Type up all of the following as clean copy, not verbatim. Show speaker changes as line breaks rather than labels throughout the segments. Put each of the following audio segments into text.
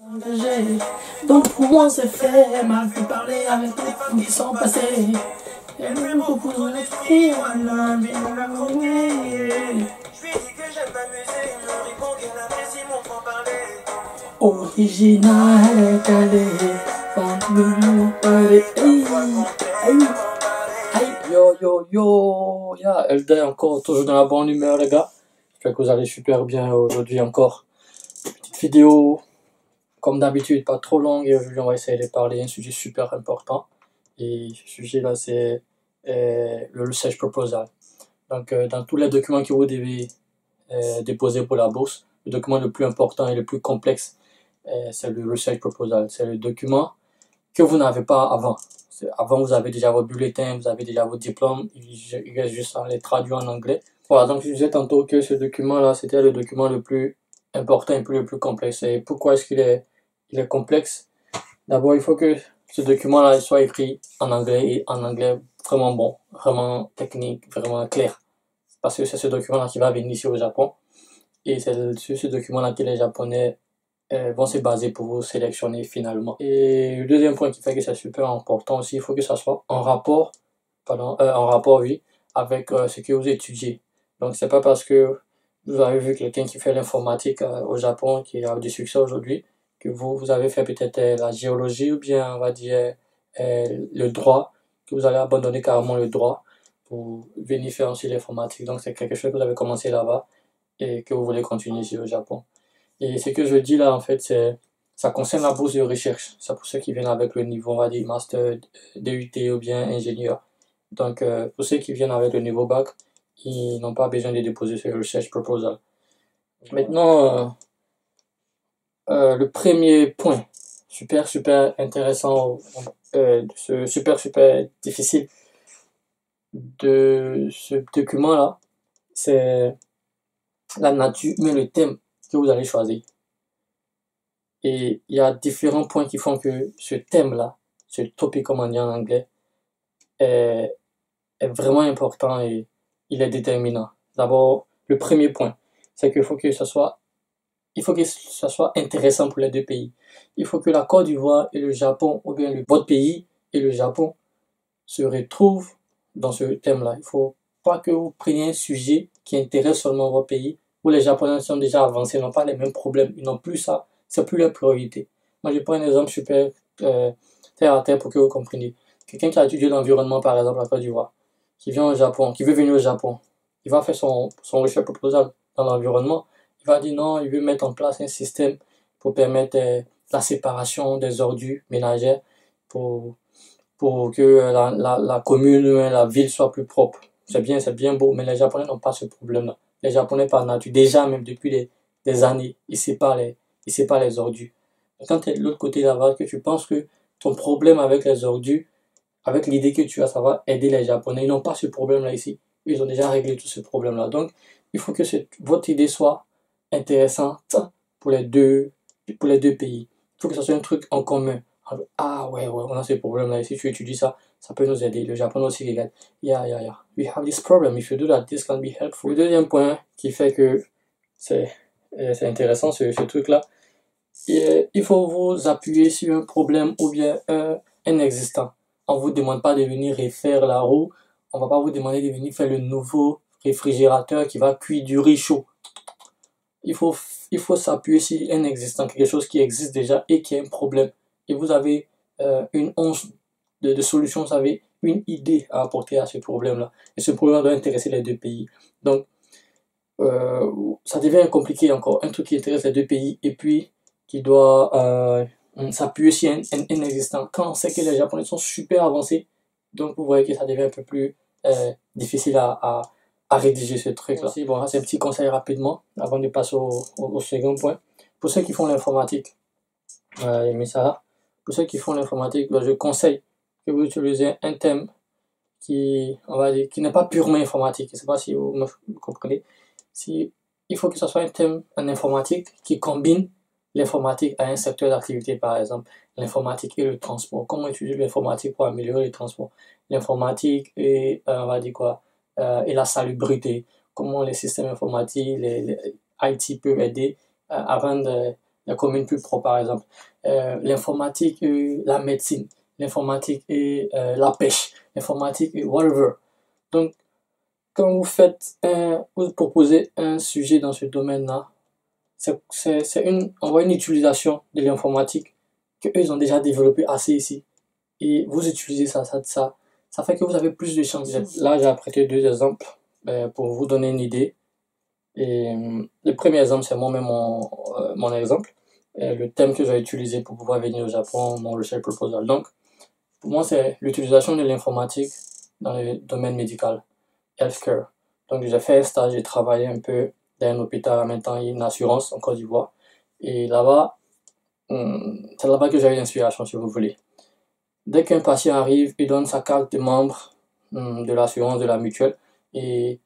engagé. Donc pour moi c'est fait, m'a fait parler avec les femmes qui sont passées. Et même beaucoup de l'esprit, voilà, mais on je lui dis que j'aime m'amuser, il me répond qu'elle apprécie mon franc-parler. Original, calé,
Yo yo yo, LD encore, toujours dans la bonne humeur les gars. J'espère que vous allez super bien aujourd'hui encore. Petite vidéo, comme d'habitude, pas trop longue, et aujourd'hui on va essayer de parler d'un sujet super important. Et ce sujet là c'est le research proposal. Donc dans tous les documents que vous devez déposer pour la bourse, le document le plus important et le plus complexe, c'est le research proposal. C'est le document que vous n'avez pas avant. Avant, vous avez déjà vos bulletins, vous avez déjà vos diplômes, il reste juste à les traduire en anglais. Voilà, donc je disais tantôt que ce document-là, c'était le document le plus important et le plus complexe. Et pourquoi est-ce qu'il est complexe? D'abord, il faut que ce document-là soit écrit en anglais, et en anglais vraiment bon, vraiment technique, vraiment clair. Parce que c'est ce document-là qui va venir ici au Japon. Et c'est sur ce document-là que les Japonais vont se baser pour vous sélectionner finalement. Et le deuxième point qui fait que c'est super important aussi, il faut que ça soit en rapport, oui, avec ce que vous étudiez. Donc c'est pas parce que vous avez vu quelqu'un qui fait l'informatique au Japon, qui a du succès aujourd'hui, que vous avez fait peut-être la géologie ou bien on va dire le droit, que vous allez abandonner carrément le droit pour venir faire aussi l'informatique. Donc c'est quelque chose que vous avez commencé là-bas et que vous voulez continuer ici au Japon. Et ce que je dis là, en fait, ça concerne la bourse de recherche. C'est pour ceux qui viennent avec le niveau, on va dire, master, DUT ou bien ingénieur. Donc, pour ceux qui viennent avec le niveau bac, ils n'ont pas besoin de déposer ce research proposal. Maintenant, le premier point, super intéressant, super difficile de ce document-là, c'est la nature, mais le thème que vous allez choisir. Et il y a différents points qui font que ce thème-là, ce topic comme on dit en anglais, est vraiment important et il est déterminant. D'abord, le premier point, c'est qu'il faut que ça soit intéressant pour les deux pays. Il faut que la Côte d'Ivoire et le Japon, ou bien votre pays et le Japon, se retrouvent dans ce thème-là. Il ne faut pas que vous preniez un sujet qui intéresse seulement votre pays, où les Japonais sont déjà avancés, n'ont pas les mêmes problèmes, ils n'ont plus ça, c'est plus leur priorité. Moi, je prends un exemple super terre à terre pour que vous compreniez. Quelqu'un qui a étudié l'environnement, par exemple, à Côte d'Ivoire, qui vient au Japon, qui veut venir au Japon, il va faire son recherche proposal dans l'environnement. Il va dire non, il veut mettre en place un système pour permettre la séparation des ordures ménagères pour que la commune, la ville soit plus propre. C'est bien beau, mais les Japonais n'ont pas ce problème-là. Les Japonais, par nature, déjà même depuis des années, ils séparent les ordures. Et quand tu es de l'autre côté là-bas, que tu penses que ton problème avec les ordures, avec l'idée que tu as, ça va aider les Japonais, ils n'ont pas ce problème-là ici. Ils ont déjà réglé tout ce problème-là. Donc, il faut que votre idée soit intéressante pour les deux pays. Il faut que ce soit un truc en commun. Ah ouais, on a ce problème-là. Et si tu étudies ça, ça peut nous aider. Le Japon aussi regarde. Yeah. We have this problem. If you do that, this can be helpful. Le deuxième point qui fait que c'est intéressant, ce truc-là, il faut vous appuyer sur un problème ou bien un existant. On ne vous demande pas de venir refaire la roue. On ne va pas vous demander de venir faire le nouveau réfrigérateur qui va cuire du riz chaud. Il faut s'appuyer sur un existant, quelque chose qui existe déjà et qui a un problème. Et vous avez une once de solution, vous avez une idée à apporter à ce problème-là. Et ce problème doit intéresser les deux pays. Donc, ça devient compliqué encore. Un truc qui intéresse les deux pays et puis qui doit s'appuyer sur un existant. Quand on sait que les Japonais sont super avancés, donc vous voyez que ça devient un peu plus difficile à rédiger ce truc-là. Bon, c'est un petit conseil rapidement, avant de passer au second point. Pour ceux qui font l'informatique, mais ça, pour ceux qui font l'informatique, je conseille que vous utilisez un thème qui n'est pas purement informatique. Je ne sais pas si vous me comprenez. Il faut que ce soit un thème en informatique qui combine l'informatique à un secteur d'activité, par exemple, l'informatique et le transport. Comment utiliser l'informatique pour améliorer le transport? L'informatique et, et la salubrité. Comment les systèmes informatiques, les IT peuvent aider à rendre la commune plus propre, par exemple. L'informatique et la médecine, l'informatique et la pêche, l'informatique et whatever. Donc, quand vous proposez un sujet dans ce domaine-là, on voit une utilisation de l'informatique qu'eux, ils ont déjà développé assez ici. Et vous utilisez ça fait que vous avez plus de chances. Là, j'ai apprêté 2 exemples pour vous donner une idée. Et le premier exemple, c'est moi-même mon exemple. Le thème que j'ai utilisé pour pouvoir venir au Japon, mon research proposal. Donc, pour moi, c'est l'utilisation de l'informatique dans le domaine médical, healthcare. Donc, j'ai fait un stage, j'ai travaillé un peu dans un hôpital, en même temps, il y a une assurance en Côte d'Ivoire. Et là-bas, c'est là-bas que j'ai eu l'inspiration, si vous voulez. Dès qu'un patient arrive, il donne sa carte de membre de l'assurance, de la mutuelle, et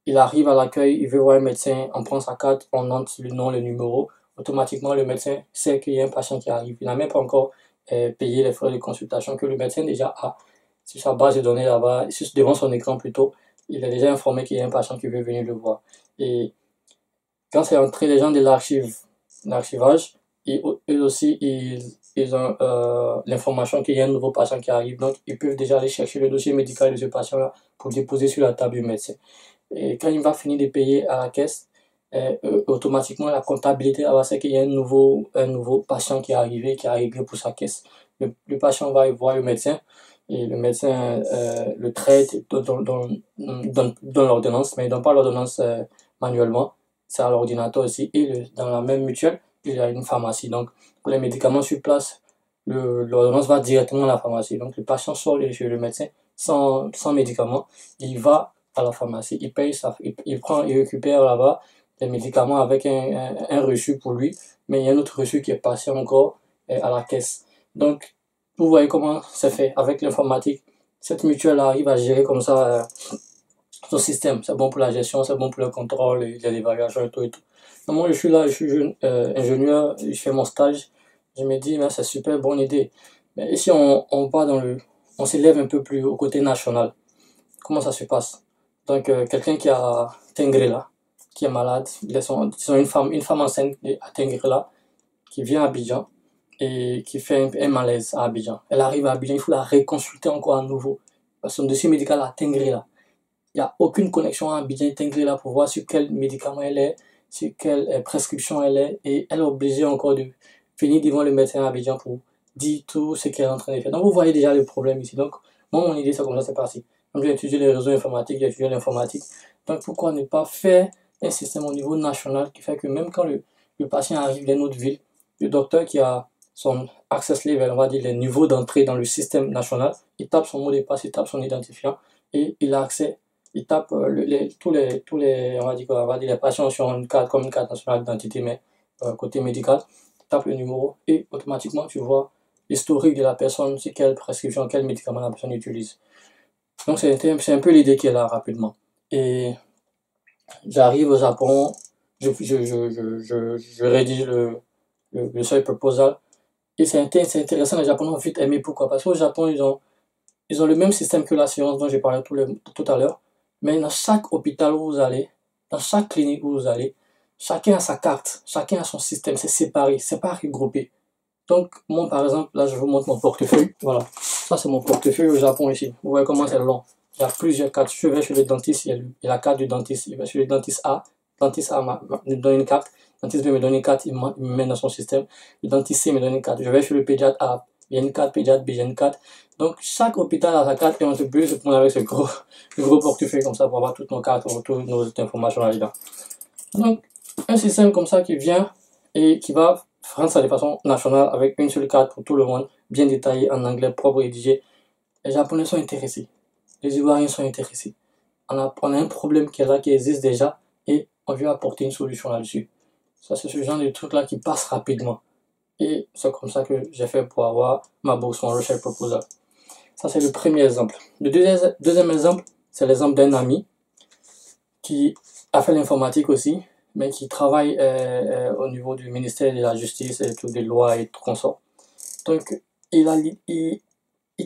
il arrive à l'accueil, il veut voir un médecin, on prend sa carte, on note le nom, le numéro, automatiquement le médecin sait qu'il y a un patient qui arrive. Il n'a même pas encore payé les frais de consultation que le médecin déjà a sur sa base de données là-bas, devant son écran plutôt, il est déjà informé qu'il y a un patient qui veut venir le voir. Et quand c'est entré les gens de l'archivage, eux aussi, ils ont l'information qu'il y a un nouveau patient qui arrive. Donc, ils peuvent déjà aller chercher le dossier médical de ce patient-là pour déposer sur la table du médecin. Et quand il va finir de payer à la caisse, automatiquement, la comptabilité va c'est qu'il y a un nouveau patient qui est arrivé pour sa caisse. Le patient va voir le médecin et le médecin le traite, donne l'ordonnance, mais il ne donne pas l'ordonnance manuellement. C'est à l'ordinateur aussi. Et dans la même mutuelle, il y a une pharmacie. Donc, pour les médicaments sur place, l'ordonnance va directement à la pharmacie. Donc, le patient sort chez le médecin sans médicaments. Il va à la pharmacie. Il paye ça. Il récupère là-bas les médicaments avec un reçu pour lui. Mais il y a un autre reçu qui est passé encore à la caisse. Donc, vous voyez comment c'est fait avec l'informatique. Cette mutuelle arrive à gérer comme ça son système. C'est bon pour la gestion, c'est bon pour le contrôle, l'évaluation et tout et tout. Donc moi, je suis là, je suis jeune ingénieur, je fais mon stage. Je me dis, mais c'est super bonne idée. Mais ici, on va on s'élève un peu plus au côté national. Comment ça se passe? Donc, quelqu'un qui a Tengré là, qui est malade, disons une femme enceinte à Tengré là, qui vient à Abidjan et qui fait un malaise à Abidjan. Elle arrive à Abidjan, il faut la reconsulter encore à nouveau. Parce que son dossier médical à Tengré là. Il n'y a aucune connexion à Abidjan et Tengré là pour voir sur quel médicament elle est, sur quelle prescription elle est, et elle est obligée encore de venir devant le médecin à Abidjan pour dire tout ce qu'elle est en train de faire. Donc vous voyez déjà le problème ici. Donc moi mon idée c'est comme ça, c'est parti. Donc j'ai étudié les réseaux informatiques, j'ai étudié l'informatique. Donc pourquoi ne pas faire un système au niveau national qui fait que même quand le patient arrive dans notre ville, le docteur qui a son access level, on va dire les niveaux d'entrée dans le système national, il tape son mot de passe, il tape son identifiant et il a accès. Il tape tous les on va dire les patients sur une carte comme une carte nationale d'identité, mais côté médical, il tape le numéro et automatiquement tu vois l'historique de la personne, c'est quelle prescription, quel médicament la personne utilise. Donc c'est un peu l'idée qui est là rapidement. Et j'arrive au Japon, je rédige le research proposal et c'est intéressant. Les Japonais ont vite aimé. Pourquoi? Parce qu'au Japon ils ont le même système que l'assurance dont j'ai parlé tout à l'heure. Mais dans chaque hôpital où vous allez, dans chaque clinique où vous allez, chacun a sa carte, chacun a son système, c'est pas regroupé. Donc, moi, par exemple, là, je vous montre mon portefeuille. Voilà. Ça, c'est mon portefeuille au Japon ici. Vous voyez comment c'est long. Il y a plusieurs cartes. Je vais chez le dentiste, il y a la carte du dentiste. Il va chez le dentiste A. Le dentiste A me donne une carte. Le dentiste B me donne une carte, il me met dans son système. Le dentiste C me donne une carte. Je vais chez le pédiatre A. Il y a une carte, pédiatre B, il y a une carte. Donc, chaque hôpital a sa carte et on se peut se prendre avec ce gros portefeuille comme ça pour avoir toutes nos cartes, toutes nos informations là-dedans. Donc, un système comme ça qui vient et qui va rendre ça de façon nationale avec une seule carte pour tout le monde, bien détaillée en anglais, propre, rédigé. Les Japonais sont intéressés. Les Ivoiriens sont intéressés. On a un problème qui est là, qui existe déjà et on veut apporter une solution là-dessus. Ça, c'est ce genre de truc là qui passe rapidement. Et c'est comme ça que j'ai fait pour avoir ma bourse, mon research proposal. Ça, c'est le premier exemple. Le deuxième exemple, c'est l'exemple d'un ami qui a fait l'informatique aussi, mais qui travaille au niveau du ministère de la Justice et tout, des lois et tout consort. Donc, il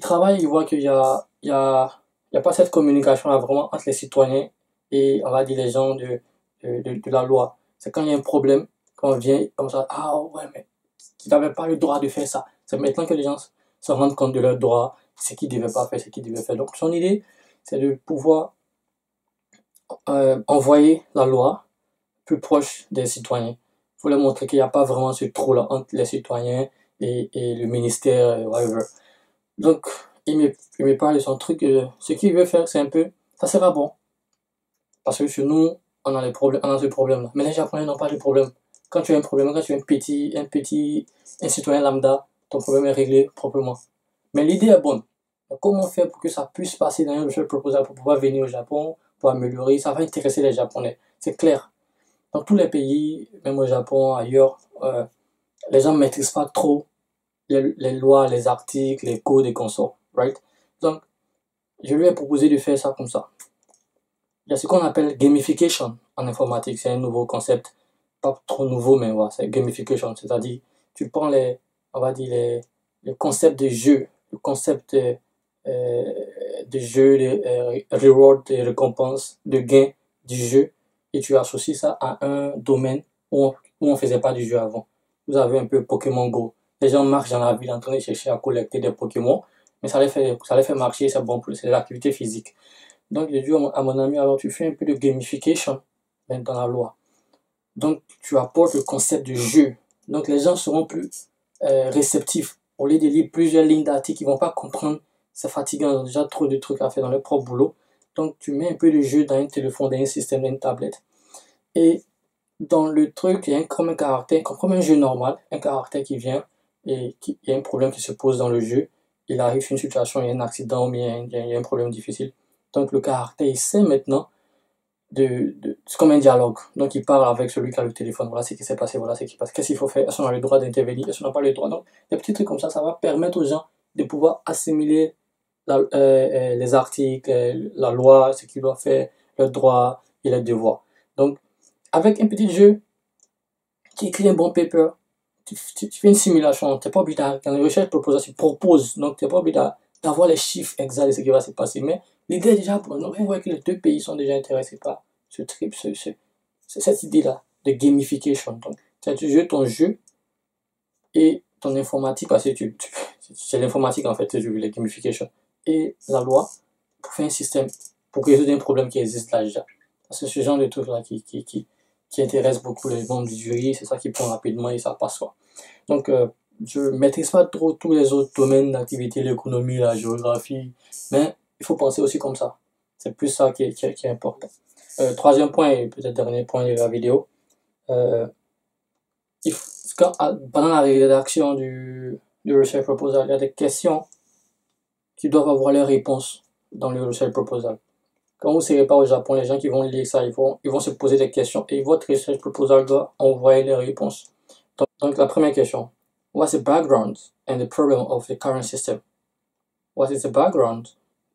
travaille, il voit qu'il y a pas cette communication là vraiment entre les citoyens et, on va dire, les gens de la loi. C'est quand il y a un problème, quand on vient comme ça, ah ouais, mais tu n'avais pas le droit de faire ça. C'est maintenant que les gens se rendent compte de leurs droits, ce qu'ils ne devaient pas faire, ce qu'ils devaient faire. Donc son idée, c'est de pouvoir envoyer la loi plus proche des citoyens. Il faut leur montrer qu'il n'y a pas vraiment ce trou-là entre les citoyens et le ministère, whatever. Donc, il me parle de son truc. Ce qu'il veut faire, c'est un peu, ça sera bon. Parce que chez nous, on a ce problème-là. Mais les Japonais n'ont pas de problème. Quand tu as un problème, quand tu es un citoyen lambda, ton problème est réglé proprement. Mais l'idée est bonne. Donc, comment faire pour que ça puisse passer dans un research proposal pour pouvoir venir au Japon, pour améliorer, ça va intéresser les Japonais. C'est clair. Dans tous les pays, même au Japon, ailleurs, les gens ne maîtrisent pas trop les lois, les articles, les codes et consorts, right? Donc, je lui ai proposé de faire ça comme ça. Il y a ce qu'on appelle gamification en informatique. C'est un nouveau concept, pas trop nouveau, mais voilà, c'est gamification. C'est-à-dire, tu prends les concepts de jeu, le concept de jeu, les rewards, les récompenses, de gains du jeu, et tu associes ça à un domaine où on faisait pas du jeu avant. Vous avez un peu Pokémon Go. Les gens marchent dans la ville en train de chercher à collecter des Pokémon, mais ça les fait marcher, c'est bon pour l'activité physique. Donc, j'ai dit à mon ami, alors tu fais un peu de gamification dans la loi. Donc, tu apportes le concept de jeu. Donc, les gens seront plus réceptifs. Au lieu de lire plusieurs lignes d'articles, ils vont pas comprendre. C'est fatigant, ils ont déjà trop de trucs à faire dans leur propre boulot. Donc, tu mets un peu de jeu dans un téléphone, dans un système, dans une tablette. Et dans le truc, il y a comme un caractère, comme un jeu normal, un caractère qui vient et il y a un problème qui se pose dans le jeu. Il arrive une situation, il y a un accident, mais il y a un problème difficile. Donc, le caractère, il sait maintenant c'est comme un dialogue. Donc, il parle avec celui qui a le téléphone. Voilà ce qui s'est passé, voilà ce qui passe. Qu'est-ce qu'il faut faire? Est-ce qu'on a le droit d'intervenir? Est-ce qu'on n'a pas le droit? Donc, des petits trucs comme ça va permettre aux gens de pouvoir assimiler les articles, la loi, ce qu'ils doivent faire, leurs droits et leurs devoirs. Donc, avec un petit jeu, tu écris un bon paper, tu fais une simulation. Tu n'es pas obligé quand une recherche propose, tu proposes. Donc, tu n'es pas obligé d'avoir les chiffres exacts de ce qui va se passer. Mais l'idée est déjà bonne. Donc, on voit que les deux pays sont déjà intéressés par cette idée-là de gamification. Donc, tu joues ton jeu et ton informatique, parce que c'est l'informatique en fait, tu joues la gamification. Et la loi pour faire un système, pour résoudre un problème qui existe là déjà. Parce que ce genre de truc-là qui intéresse beaucoup les membres du jury, c'est ça qui prend rapidement et ça passe quoi. Donc, je ne maîtrise pas trop tous les autres domaines d'activité, l'économie, la géographie, mais il faut penser aussi comme ça. C'est plus ça qui est important. Troisième point, et peut-être dernier point de la vidéo, pendant la rédaction du research proposal, il y a des questions qui doivent avoir leurs réponses dans le research proposal. Quand vous ne serez pas au Japon, les gens qui vont lire ça, ils vont se poser des questions et votre research proposal doit envoyer les réponses. Donc la première question, what's the background and the problem of the current system? What is the background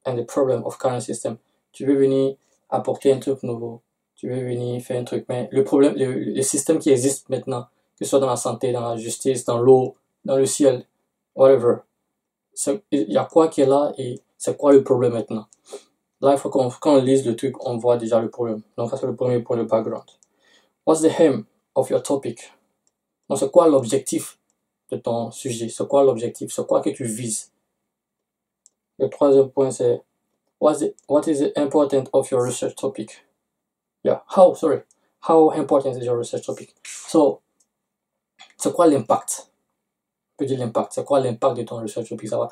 and the problem of current system? Tu veux venir apporter un truc nouveau, tu veux venir faire un truc, mais le problème, le système qui existe maintenant, que ce soit dans la santé, dans la justice, dans l'eau, dans le ciel, whatever, il y a quoi qui est là et c'est quoi le problème maintenant? Là, il faut quand on lise le truc, on voit déjà le problème. Donc ça c'est le premier point, le background. What's the aim of your topic? Donc c'est quoi l'objectif de ton sujet? C'est quoi l'objectif? C'est quoi que tu vises? Le troisième point c'est what is the importance of your research topic? Yeah, how important is your research topic? So, c'est quoi l'impact? On peut dire l'impact. C'est quoi l'impact de ton research topic? Ça va.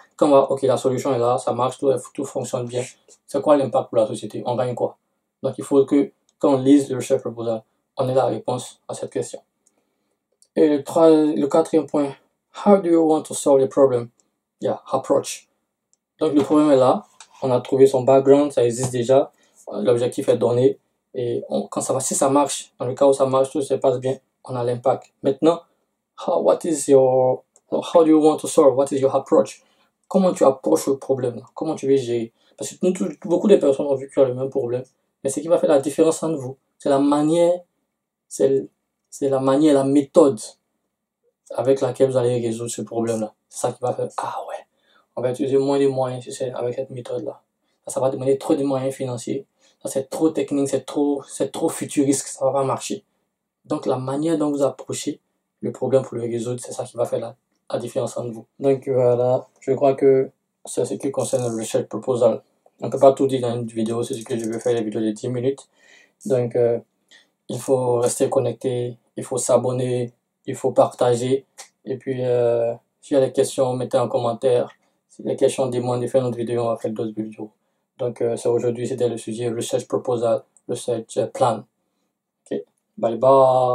Ok, la solution est là, ça marche, tout fonctionne bien. C'est quoi l'impact pour la société? On gagne quoi? Donc, il faut que, quand on lise le research proposal, on ait la réponse à cette question. Et le quatrième point, how do you want to solve the problem? Yeah, approach. Donc, le problème est là. On a trouvé son background, ça existe déjà. L'objectif est donné. Et si ça marche, dans le cas où ça marche, tout se passe bien, on a l'impact. Maintenant, how do you want to solve? What is your approach? Comment tu approches le problème? Comment tu veux gérer? Parce que beaucoup de personnes ont vu que tu as le même problème. Mais ce qui va faire la différence entre vous, c'est la manière, la méthode avec laquelle vous allez résoudre ce problème-là. C'est ça qui va faire, ah ouais, on va utiliser moins de moyens, avec cette méthode-là. Ça va demander trop de moyens financiers. Ça, c'est trop technique, c'est trop futuriste, ça va pas marcher. Donc la manière dont vous approchez le problème pour le résoudre, c'est ça qui va faire la différence entre vous. Donc voilà, je crois que c'est ce qui concerne le research proposal. On ne peut pas tout dire dans une vidéo, c'est ce que je veux faire, les vidéos de 10 minutes. Donc il faut rester connecté, il faut s'abonner, il faut partager. Et puis s'il y a des questions, mettez en commentaire. Si les questions demandent de faire une autre vidéo, on va faire d'autres vidéos. Donc aujourd'hui, c'était le sujet research proposal, research plan. Ok, bye bye.